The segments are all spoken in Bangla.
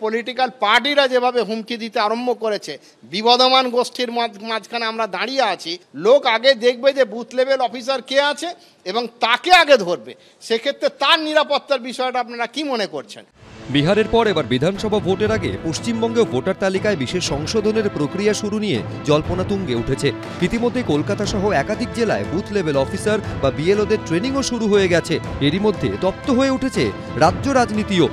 পলিটিক্যাল পার্টিরা যেভাবে হুমকি দিতে আরম্ভ করেছে, বিবদমান গোষ্ঠীর মাঝখানে আমরা দাঁড়িয়ে আছি। লোক আগে দেখবে যে বুথ লেভেল অফিসার কে আছে এবং তাকে আগে ধরবে। সেক্ষেত্রে তার নিরাপত্তার বিষয়টা আপনারা কি মনে করছেন? বিহারের পর এবার বিধানসভা ভোটের আগে পশ্চিমবঙ্গেও ভোটার তালিকায় বিশেষ সংশোধনের প্রক্রিয়া শুরু নিয়ে জল্পনা তুঙ্গে উঠেছে। ইতিমধ্যে কলকাতা সহ একাধিক জেলায় বুথ লেভেল অফিসার বা বিএলওদের ট্রেনিংও শুরু হয়ে গেছে। এরই মধ্যে তপ্ত হয়ে উঠেছে রাজ্য রাজনীতিও।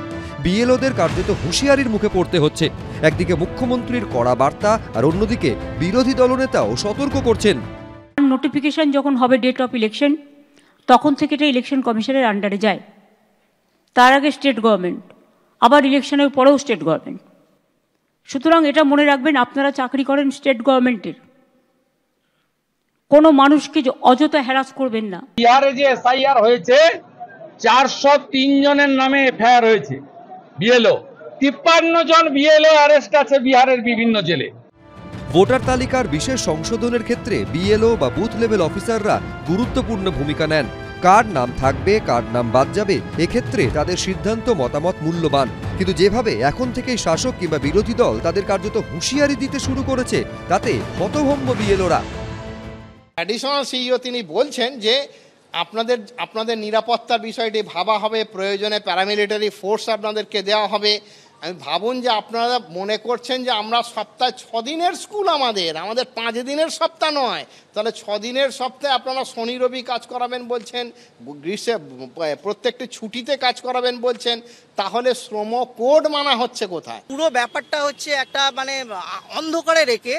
বিএলওদের কার্যত হুঁশিয়ারির মুখে পড়তে হচ্ছে। একদিকে মুখ্যমন্ত্রীর কড়া বার্তা, আর অন্যদিকে বিরোধী দলনেতাও সতর্ক করছেন। নোটিফিকেশন যখন হবে ডেট অফ ইলেকশন, তখন থেকে এটা ইলেকশন কমিশনের আন্ডারে যায়। তার আগে স্টেট গভর্নমেন্ট, আবার ইলেকশনের পরেও স্টেট গভর্নমেন্ট। সুতরাং এটা মনে রাখবেন, আপনারা চাকরি করেন স্টেট গভর্নমেন্টের, কোনো মানুষকে অযথা হ্যারাস করবেন না। বিহারে যে এসআইআর হয়েছে 403 জনের নামে এফআইআর হয়েছে বিএলও, 53 জন বিএলও অ্যারেস্ট আছে বিহারের বিভিন্ন জেলে। ভোটার তালিকার বিশেষ সংশোধনের ক্ষেত্রে বিএলও বা বুথ লেভেল অফিসাররা গুরুত্বপূর্ণ ভূমিকা নেন। কার নাম থাকবে, কার নাম বাদ যাবে, এক্ষেত্রে তাদের সিদ্ধান্ত মতামত মূল্যবান। কিন্তু যেভাবে এখন থেকেই শাসক কিংবা বিরোধী দল তাদের কার্যত হুঁশিয়ারি দিতে শুরু করেছে, তাতে হতভম্ব বিএলওরা। অ্যাডিশনাল সিইও তিনি বলছেন যে আপনাদের নিরাপত্তার বিষয়টি ভাবা হবে, প্রয়োজনে প্যারামিলিটারি ফোর্স আপনাদেরকে দেওয়া হবে। আমি ভাবুন যে আপনারা মনে করছেন যে আমরা সপ্তাহে 6 দিনের স্কুল, আমাদের 5 দিনের সপ্তাহ নয়, তাহলে 6 দিনের সপ্তাহে আপনারা শনি রবি কাজ করাবেন বলছেন, গ্রীষ্মে প্রত্যেকটি ছুটিতে কাজ করাবেন বলছেন, তাহলে শ্রম কোড মানা হচ্ছে কোথায়? পুরো ব্যাপারটা হচ্ছে একটা অন্ধকারে রেখে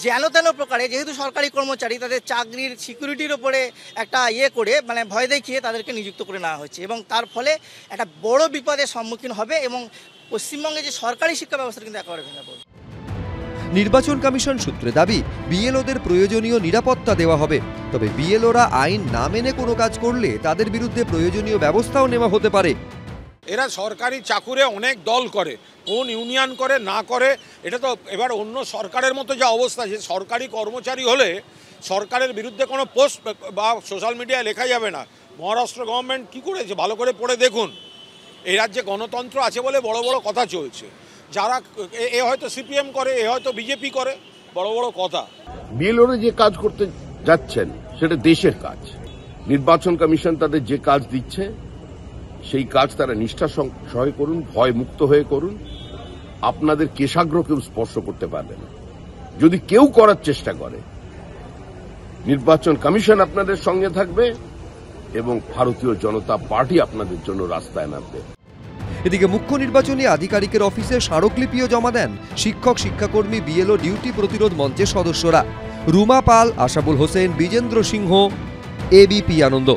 যেন তেন প্রকারে, যেহেতু সরকারি কর্মচারী, তাদের চাকরির সিকিউরিটির ওপরে একটা করে ভয় দেখিয়ে তাদেরকে নিযুক্ত করে নেওয়া হচ্ছে, এবং তার ফলে একটা বড় বিপদের সম্মুখীন হবে এবং পশ্চিমবঙ্গে যে সরকারি শিক্ষা ব্যবস্থা কিন্তু একেবারে ভেঙে পড়বে। নির্বাচন কমিশন সূত্রে দাবি, বিএলওদের প্রয়োজনীয় নিরাপত্তা দেওয়া হবে। তবে বিএলওরা আইন না মেনে কোনো কাজ করলে তাদের বিরুদ্ধে প্রয়োজনীয় ব্যবস্থাও নেওয়া হতে পারে। এরা সরকারি চাকুরে অনেক দল করে, কোন ইউনিয়ন করে না করে, এটা তো এবার অন্য সরকারের মতো যা অবস্থা, যে সরকারি কর্মচারী হলে সরকারের বিরুদ্ধে কোনো পোস্ট বা সোশ্যাল মিডিয়ায় লেখা যাবে না। মহারাষ্ট্র গভর্নমেন্ট কি করেছে ভালো করে পড়ে দেখুন। এই রাজ্যে গণতন্ত্র আছে বলে বড় বড় কথা চলছে। যারা এ হয়তো সিপিএম করে, এ হয়তো বিজেপি করে, বড় বড় কথা। বিএলওরা যে কাজ করতে যাচ্ছেন সেটা দেশের কাজ। নির্বাচন কমিশন তাদের যে কাজ দিচ্ছে সেই কাজ তারা নিষ্ঠার সঙ্গে করুন, ভয় মুক্ত হয়ে করুন। আপনাদের কেশাগ্র কেউ স্পর্শ করতে পারবে না। যদি কেউ করার চেষ্টা করে, নির্বাচন কমিশন আপনাদের সঙ্গে থাকবে এবং ভারতীয় জনতা পার্টি আপনাদের জন্য রাস্তায় নামবে। এদিকে মুখ্য নির্বাচনী আধিকারিকের অফিসে স্মারকলিপিও জমা দেন শিক্ষক, শিক্ষাকর্মী, বিএলও ডিউটি প্রতিরোধ মঞ্চের সদস্যরা। রুমা পাল, আশাবুল হোসেন, বিজেন্দ্র সিংহ, এবিপি আনন্দ।